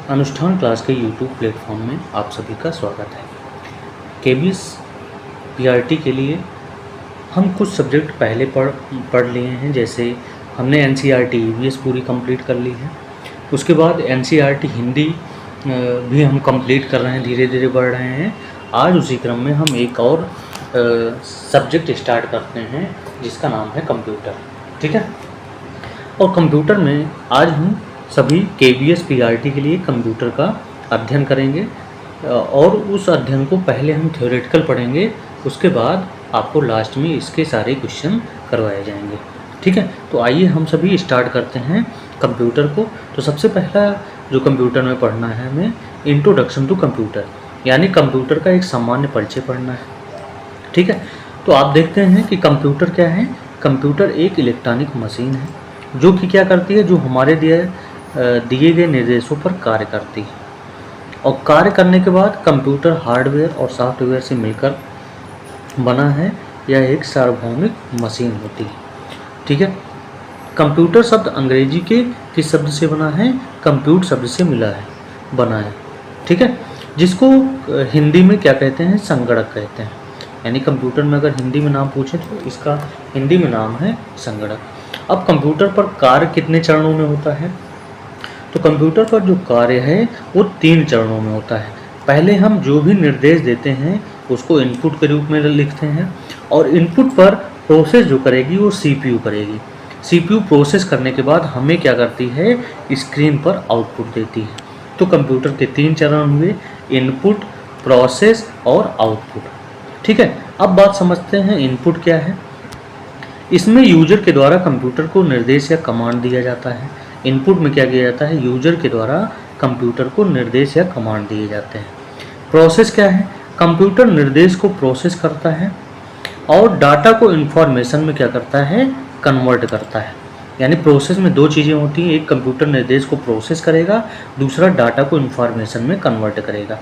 अनुष्ठान क्लास के YouTube platform में आप सभी का स्वागत है। केबीएस पीआरटी के लिए हम कुछ सब्जेक्ट पहले पढ़ लिए हैं। जैसे हमने एनसीईआरटी ईवीएस पूरी कंप्लीट कर ली है। उसके बाद एनसीईआरटी हिंदी भी हम कंप्लीट कर रहे हैं, धीरे धीरे बढ़ रहे हैं। आज उसी क्रम में हम एक और सब्जेक्ट स्टार्ट करते हैं जिसका नाम है कंप्यूटर। ठीक है, और कंप्यूटर में आज हम सभी केबीएस पीआरटी के लिए कंप्यूटर का अध्ययन करेंगे और उस अध्ययन को पहले हम थ्योरेटिकल पढ़ेंगे, उसके बाद आपको लास्ट में इसके सारे क्वेश्चन करवाए जाएंगे। ठीक है, तो आइए हम सभी स्टार्ट करते हैं कंप्यूटर को। तो सबसे पहला जो कंप्यूटर में पढ़ना है हमें इंट्रोडक्शन टू कंप्यूटर, यानी कंप्यूटर का एक सामान्य परिचय पढ़ना है। ठीक है, तो आप देखते हैं कि कंप्यूटर क्या है। कंप्यूटर एक इलेक्ट्रॉनिक मशीन है जो कि क्या करती है, जो हमारे दिए गए निर्देशों पर कार्य करती है। और कार्य करने के बाद कंप्यूटर हार्डवेयर और सॉफ्टवेयर से मिलकर बना है। यह एक सार्वभौमिक मशीन होती है। ठीक है, कंप्यूटर शब्द अंग्रेजी के किस शब्द से बना है? कंप्यूट शब्द से बना है। ठीक है, जिसको हिंदी में क्या कहते हैं? संगणक कहते हैं। यानी कंप्यूटर में अगर हिंदी में नाम पूछे तो इसका हिंदी में नाम है संगणक। अब कंप्यूटर पर कार्य कितने चरणों में होता है? तो कंप्यूटर पर जो कार्य है वो 3 चरणों में होता है। पहले हम जो भी निर्देश देते हैं उसको इनपुट के रूप में लिखते हैं, और इनपुट पर प्रोसेस जो करेगी वो सीपीयू करेगी। सीपीयू प्रोसेस करने के बाद हमें क्या करती है? स्क्रीन पर आउटपुट देती है। तो कंप्यूटर के 3 चरण हुए, इनपुट, प्रोसेस और आउटपुट। ठीक है, अब बात समझते हैं इनपुट क्या है। इसमें यूजर के द्वारा कंप्यूटर को निर्देश या कमांड दिया जाता है। इनपुट में क्या किया जाता है? यूजर के द्वारा कंप्यूटर को निर्देश या कमांड दिए जाते हैं। प्रोसेस क्या है? कंप्यूटर निर्देश को प्रोसेस करता है और डाटा को इंफॉर्मेशन में क्या करता है? कन्वर्ट करता है। यानी प्रोसेस में 2 चीज़ें होती हैं, एक कंप्यूटर निर्देश को प्रोसेस करेगा, दूसरा डाटा को इंफॉर्मेशन में कन्वर्ट करेगा।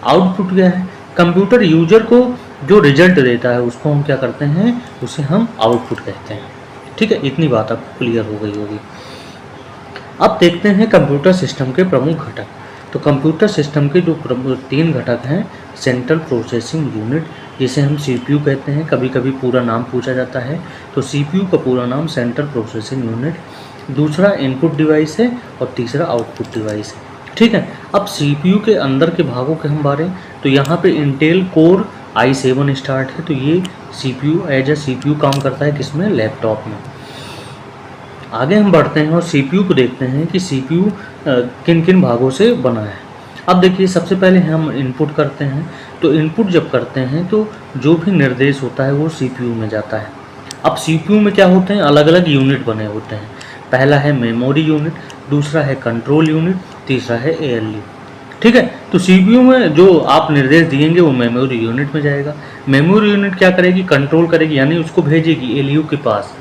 आउटपुट क्या है? कंप्यूटर यूजर को जो रिजल्ट देता है उसको हम क्या करते हैं? उसे हम आउटपुट कहते हैं। ठीक है, इतनी बात आपको क्लियर हो गई होगी। अब देखते हैं कंप्यूटर सिस्टम के प्रमुख घटक। तो कंप्यूटर सिस्टम के जो 3 घटक हैं, सेंट्रल प्रोसेसिंग यूनिट जिसे हम सीपीयू कहते हैं, कभी कभी पूरा नाम पूछा जाता है तो सीपीयू का पूरा नाम सेंट्रल प्रोसेसिंग यूनिट, दूसरा इनपुट डिवाइस है और तीसरा आउटपुट डिवाइस है। ठीक है, अब सीपीयू के अंदर के भागों के हम बारे, तो यहाँ पे इंटेल कोर i7 स्टार्ट है। तो ये सीपीयू एज ए सीपीयू काम करता है किसमें? लैपटॉप में। आगे हम बढ़ते हैं और सीपीयू को देखते हैं कि सीपीयू किन किन भागों से बना है। अब देखिए, सबसे पहले हम इनपुट करते हैं। तो इनपुट जब करते हैं तो जो भी निर्देश होता है वो सीपीयू में जाता है। अब सीपीयू में क्या होते हैं? अलग अलग यूनिट बने होते हैं। पहला है मेमोरी यूनिट, दूसरा है कंट्रोल यूनिट, तीसरा है एएलयू। ठीक है, तो सीपीयू में जो आप निर्देश दिएंगे वो मेमोरी यूनिट में जाएगा। मेमोरी यूनिट क्या करेगी? कंट्रोल करेगी, यानी उसको भेजेगी एलयू के पास,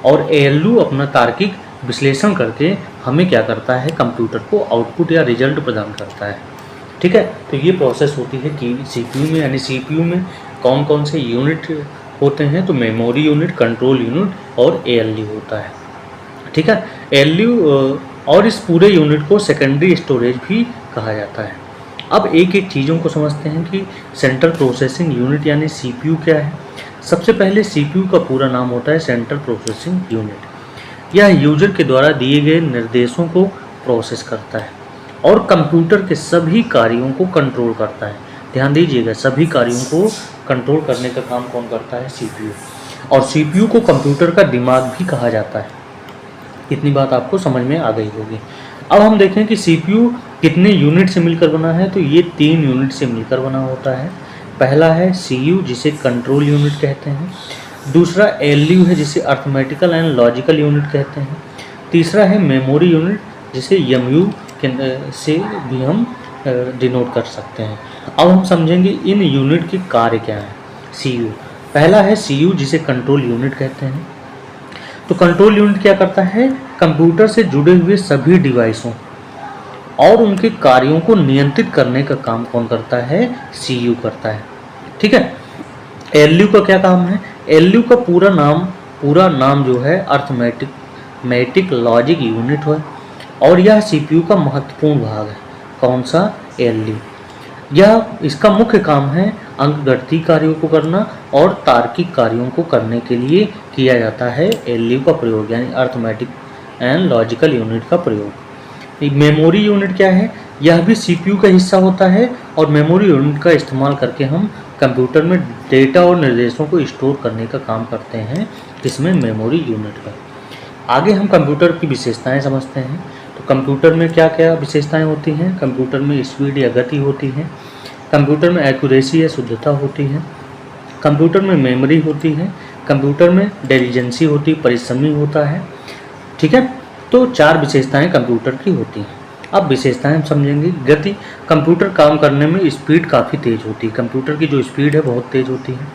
और एएलयू अपना तार्किक विश्लेषण करके हमें क्या करता है? कंप्यूटर को आउटपुट या रिजल्ट प्रदान करता है। ठीक है, तो ये प्रोसेस होती है कि सीपीयू में, यानी सीपीयू में कौन कौन से यूनिट होते हैं? तो मेमोरी यूनिट, कंट्रोल यूनिट और एएलयू होता है। ठीक है, एएलयू और इस पूरे यूनिट को सेकेंडरी स्टोरेज भी कहा जाता है। अब एक एक चीज़ों को समझते हैं कि सेंट्रल प्रोसेसिंग यूनिट यानी सीपीयू क्या है। सबसे पहले सीपीयू का पूरा नाम होता है सेंट्रल प्रोसेसिंग यूनिट। यह यूजर के द्वारा दिए गए निर्देशों को प्रोसेस करता है और कंप्यूटर के सभी कार्यों को कंट्रोल करता है। ध्यान दीजिएगा, सभी कार्यों को कंट्रोल करने का काम कौन करता है? सीपीयू। और सीपीयू को कंप्यूटर का दिमाग भी कहा जाता है। इतनी बात आपको समझ में आ गई होगी। अब हम देखें कि सीपीयू कितने यूनिट से मिलकर बना है। तो ये 3 यूनिट से मिलकर बना होता है। पहला है सीयू जिसे कंट्रोल यूनिट कहते हैं, दूसरा एलयू है जिसे अर्थमेटिकल एंड लॉजिकल यूनिट कहते हैं, तीसरा है मेमोरी यूनिट जिसे एमयू से भी हम डिनोट कर सकते हैं। अब हम समझेंगे इन यूनिट के कार्य क्या हैं। सीयू, पहला है सीयू जिसे कंट्रोल यूनिट कहते हैं। तो कंट्रोल यूनिट क्या करता है? कंप्यूटर से जुड़े हुए सभी डिवाइसों और उनके कार्यों को नियंत्रित करने का काम कौन करता है? सीयू करता है। ठीक है, एलयू का क्या काम है? एलयू का पूरा नाम जो है अर्थमेटिक लॉजिक यूनिट है और यह सीपीयू का महत्वपूर्ण भाग है। कौन सा? ALU। यह इसका मुख्य काम है अंकगणितीय कार्यों को करना और तार्किक कार्यों को करने के लिए किया जाता है ALU का प्रयोग, यानी अर्थमेटिक एंड लॉजिकल यूनिट का प्रयोग। मेमोरी यूनिट क्या है? यह भी CPU का हिस्सा होता है और मेमोरी यूनिट का इस्तेमाल करके हम कंप्यूटर में डेटा और निर्देशों को स्टोर करने का काम करते हैं, इसमें मेमोरी यूनिट का। आगे हम कंप्यूटर की विशेषताएं समझते हैं। तो कंप्यूटर में क्या क्या विशेषताएं होती हैं? कंप्यूटर में स्पीड या गति होती है, कंप्यूटर में एक्यूरेसी या शुद्धता होती है, कंप्यूटर में मेमोरी होती है, कंप्यूटर में डिलीजेंसी होती, परिश्रमी होता है। ठीक है, तो 4 विशेषताएं कंप्यूटर की होती हैं। अब विशेषताएं हम समझेंगे। गति, कंप्यूटर काम करने में स्पीड काफ़ी तेज़ होती है। कंप्यूटर की जो स्पीड है बहुत तेज़ होती है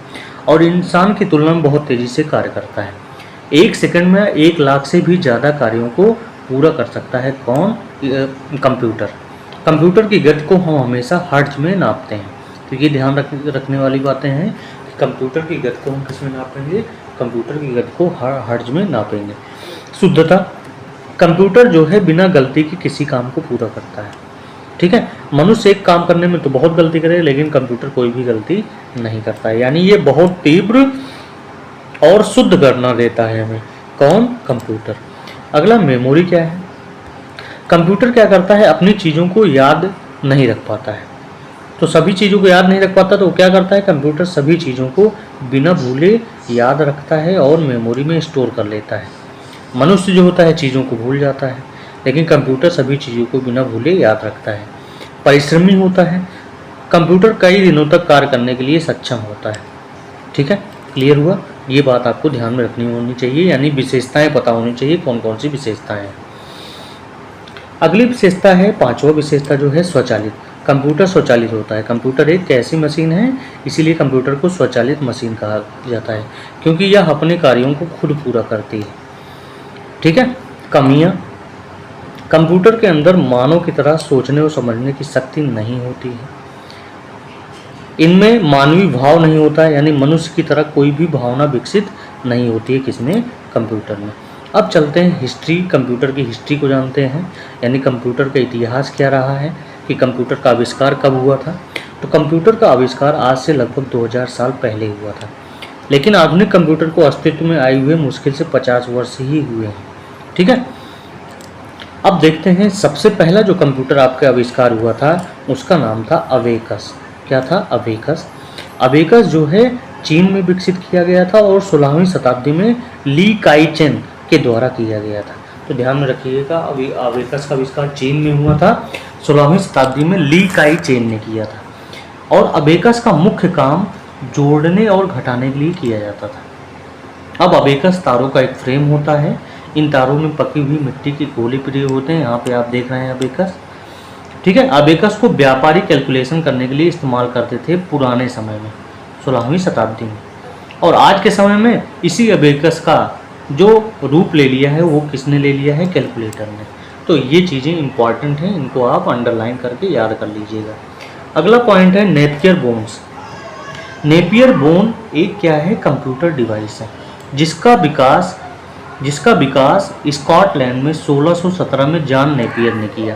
और इंसान की तुलना में बहुत तेज़ी से कार्य करता है। 1 सेकंड में 1 लाख से भी ज़्यादा कार्यों को पूरा कर सकता है। कौन? कंप्यूटर। कंप्यूटर की गति को हम हमेशा हर्ट्ज में नापते हैं। तो ये ध्यान रखने वाली बातें हैं कि कंप्यूटर की गति को हम किस में नापेंगे? कंप्यूटर की गति को हर्ट्ज में नापेंगे। शुद्धता, कंप्यूटर जो है बिना गलती के किसी काम को पूरा करता है। ठीक है, मनुष्य एक काम करने में तो बहुत गलती करे, लेकिन कंप्यूटर कोई भी गलती नहीं करता है, यानी ये बहुत तीव्र और शुद्ध गणना देता है हमें। कौन? कंप्यूटर। अगला मेमोरी क्या है? कंप्यूटर क्या करता है? अपनी चीज़ों को याद नहीं रख पाता है। तो सभी चीज़ों को याद नहीं रख पाता, तो क्या करता है? कंप्यूटर सभी चीज़ों को बिना भूले याद रखता है और मेमोरी में स्टोर कर लेता है। मनुष्य जो होता है चीज़ों को भूल जाता है, लेकिन कंप्यूटर सभी चीज़ों को बिना भूले याद रखता है। परिश्रमी होता है, कंप्यूटर कई दिनों तक कार्य करने के लिए सक्षम होता है। ठीक है, क्लियर हुआ? ये बात आपको ध्यान में रखनी होनी चाहिए, यानी विशेषताएं पता होनी चाहिए कौन कौन सी विशेषताएं हैं। अगली विशेषता है, 5वां विशेषता जो है स्वचालित। कंप्यूटर स्वचालित होता है। कंप्यूटर एक ऐसी मशीन है, इसीलिए कंप्यूटर को स्वचालित मशीन कहा जाता है, क्योंकि यह अपने कार्यों को खुद पूरा करती है। ठीक है। कमियां, कंप्यूटर के अंदर मानव की तरह सोचने और समझने की शक्ति नहीं होती है। इनमें मानवीय भाव नहीं होता है, यानी मनुष्य की तरह कोई भी भावना विकसित नहीं होती है। किसमें? कंप्यूटर में। अब चलते हैं हिस्ट्री, कंप्यूटर की हिस्ट्री को जानते हैं, यानी कंप्यूटर का इतिहास क्या रहा है, कि कंप्यूटर का आविष्कार कब हुआ था। तो कंप्यूटर का आविष्कार आज से लगभग 2000 साल पहले हुआ था, लेकिन आधुनिक कंप्यूटर को अस्तित्व में आए हुए मुश्किल से 50 वर्ष ही हुए हैं। ठीक है। अब देखते हैं, सबसे पहला जो कंप्यूटर आपका आविष्कार हुआ था उसका नाम था अबेकस। क्या था? अबेकस। अबेकस जो है चीन में विकसित किया गया था और 16वीं शताब्दी में ली काई चेन के द्वारा किया गया था। तो ध्यान में रखिएगा, अभी अबेकस का आविष्कार चीन में हुआ था, 16वीं शताब्दी में ली काई चेन ने किया था। और अबेकस का मुख्य काम जोड़ने और घटाने के लिए किया जाता था। अब अबेकस तारों का एक फ्रेम होता है, इन तारों में पकी हुई मिट्टी के गोले प्रिय होते हैं। यहाँ पे आप देख रहे हैं अबेकस। ठीक है। अबेकस को व्यापारी कैलकुलेशन करने के लिए इस्तेमाल करते थे पुराने समय में, 16वीं शताब्दी में। और आज के समय में इसी अबेकस का जो रूप ले लिया है वो किसने ले लिया है? कैलकुलेटर ने। तो ये चीज़ें इंपॉर्टेंट हैं, इनको आप अंडरलाइन करके याद कर लीजिएगा। अगला पॉइंट है नेपियर बोन्स। नेपियर बोन एक क्या है? कंप्यूटर डिवाइस है, जिसका विकास स्कॉटलैंड में 1617 में जॉन नेपियर ने किया।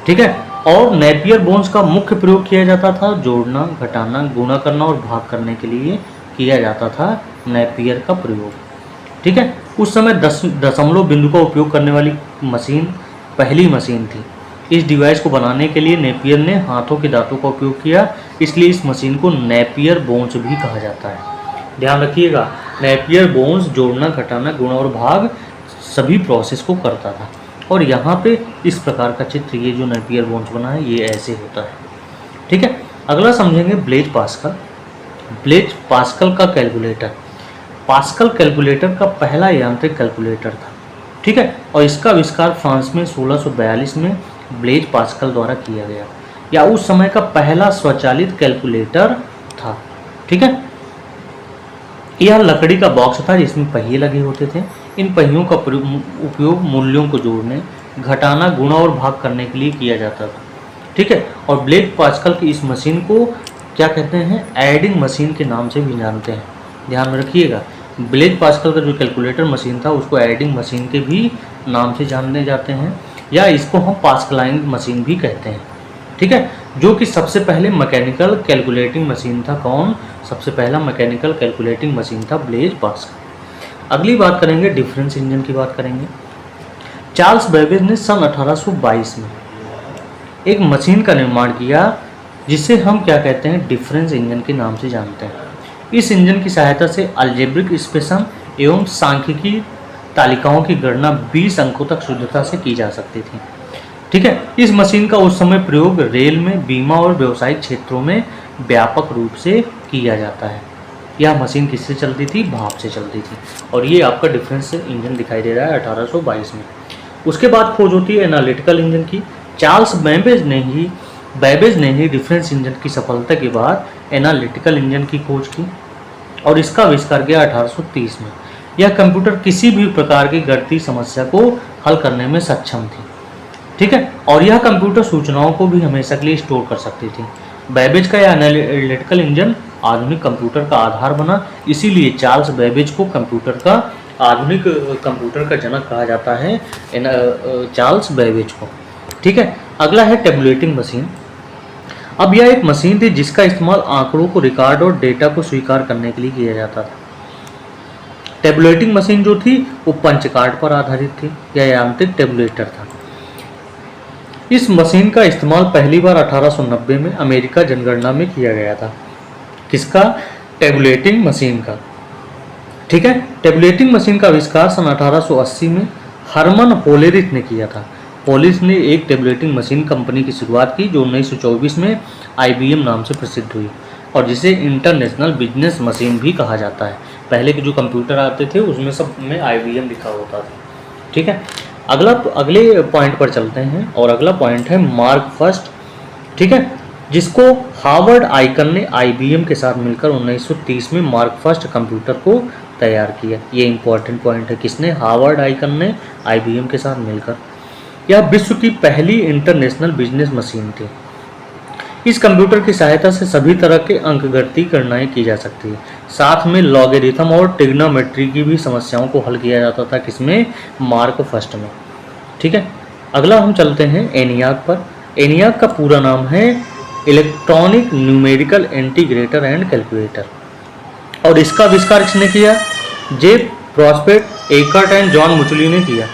ठीक है। और नेपियर बोन्स का मुख्य प्रयोग किया जाता था जोड़ना, घटाना, गुणा करना और भाग करने के लिए किया जाता था नेपियर का प्रयोग। ठीक है। उस समय दशमलव बिंदु का उपयोग करने वाली मशीन पहली मशीन थी। इस डिवाइस को बनाने के लिए नेपियर ने हाथों के दांतों का उपयोग किया, इसलिए इस मशीन को नेपियर बोन्स भी कहा जाता है। ध्यान रखिएगा, नेपियर बोन्स जोड़ना, घटाना, गुणा और भाग सभी प्रोसेस को करता था। और यहाँ पे इस प्रकार का चित्र, ये जो नेपियर बोन्स बना है ये ऐसे होता है। ठीक है। अगला समझेंगे ब्लेज पास्कल। ब्लेज पास्कल का कैलकुलेटर। पास्कल कैलकुलेटर का पहला यांत्रिक कैलकुलेटर था। ठीक है। और इसका आविष्कार फ्रांस में 1642 में ब्लेज पास्कल द्वारा किया गया, या उस समय का पहला स्वचालित कैलकुलेटर था। ठीक है। यह लकड़ी का बॉक्स था जिसमें पहिए लगे होते थे। इन पहियों का उपयोग मूल्यों को जोड़ने, घटाना, गुणा और भाग करने के लिए किया जाता था। ठीक है। और ब्लेज पास्कल की इस मशीन को क्या कहते हैं? एडिंग मशीन के नाम से भी जानते हैं। ध्यान में रखिएगा, ब्लेज पास्कल का जो कैलकुलेटर मशीन था उसको एडिंग मशीन के भी नाम से जाने जाते हैं, या इसको हम पास्कलाइन मशीन भी कहते हैं। ठीक है, जो कि सबसे पहले मैकेनिकल कैलकुलेटिंग मशीन था। कौन सबसे पहला मैकेनिकल कैलकुलेटिंग मशीन था? Blaise Pascal. अगली बात करेंगे डिफरेंस इंजन की बात करेंगे। चार्ल्स बेबेज ने सन 1822 में एक मशीन का निर्माण किया जिसे हम क्या कहते हैं? डिफरेंस इंजन के नाम से जानते हैं। इस इंजन की सहायता से अलजेब्रिक एक्सप्रेशन एवं सांख्यिकी तालिकाओं की गणना 20 अंकों तक शुद्धता से की जा सकती थी। ठीक है, इस मशीन का उस समय प्रयोग रेल में, बीमा और व्यावसायिक क्षेत्रों में व्यापक रूप से किया जाता है। यह मशीन किससे चलती थी? भाप से चलती थी। और ये आपका डिफरेंस इंजन दिखाई दे रहा है 1822 में। उसके बाद खोज होती है एनालिटिकल इंजन की। चार्ल्स बेबेज ने ही डिफरेंस इंजन की सफलता के बाद एनालिटिकल इंजन की खोज की और इसका आविष्कार किया 1830 में। यह कंप्यूटर किसी भी प्रकार की गणितीय समस्या को हल करने में सक्षम थी। ठीक है, और यह कंप्यूटर सूचनाओं को भी हमेशा के लिए स्टोर कर सकती थी। बेबेज का यह एनालिटिकल इंजन आधुनिक कंप्यूटर का आधार बना, इसीलिए चार्ल्स बेबेज को आधुनिक कंप्यूटर का जनक कहा जाता है, चार्ल्स बेबेज को। ठीक है, अगला है टेबुलेटिंग मशीन। अब यह एक मशीन थी जिसका इस्तेमाल आंकड़ों को रिकॉर्ड और डेटा को स्वीकार करने के लिए किया जाता था। टेबुलेटिंग मशीन जो थी वो पंच कार्ड पर आधारित थी। यह यांत्रिक टेबुलेटर था। इस मशीन का इस्तेमाल पहली बार 1890 में अमेरिका जनगणना में किया गया था। किसका? टेबुलेटिंग मशीन का। ठीक है, टेबुलेटिंग मशीन का आविष्कार सन 1880 में हरमन होलेरिथ ने किया था। होलिस ने एक टेबुलेटिंग मशीन कंपनी की शुरुआत की जो 1924 में IBM नाम से प्रसिद्ध हुई और जिसे इंटरनेशनल बिजनेस मशीन भी कहा जाता है। पहले के जो कंप्यूटर आते थे उसमें सब में IBM लिखा होता था। ठीक है, अगले पॉइंट पर चलते हैं और अगला पॉइंट है मार्क फर्स्ट। ठीक है, जिसको हार्वर्ड आइकन ने IBM के साथ मिलकर 1930 में मार्क फर्स्ट कंप्यूटर को तैयार किया। ये इंपॉर्टेंट पॉइंट है। किसने? हार्वर्ड आइकन ने IBM के साथ मिलकर। यह विश्व की पहली इंटरनेशनल बिजनेस मशीन थी। इस कंप्यूटर की सहायता से सभी तरह के अंकगणितीय गणनाएं की जा सकती है। साथ में लॉगरिथम और ट्रिग्नोमेट्री की भी समस्याओं को हल किया जाता था। किसमें? मार्क फर्स्ट में। ठीक है, अगला हम चलते हैं ENIAC पर। ENIAC का पूरा नाम है electronic numerical integrator and calculator और इसका आविष्कार किसने किया? जे प्रॉस्पेक्ट एकर्ट एंड जॉन मुचुली ने किया।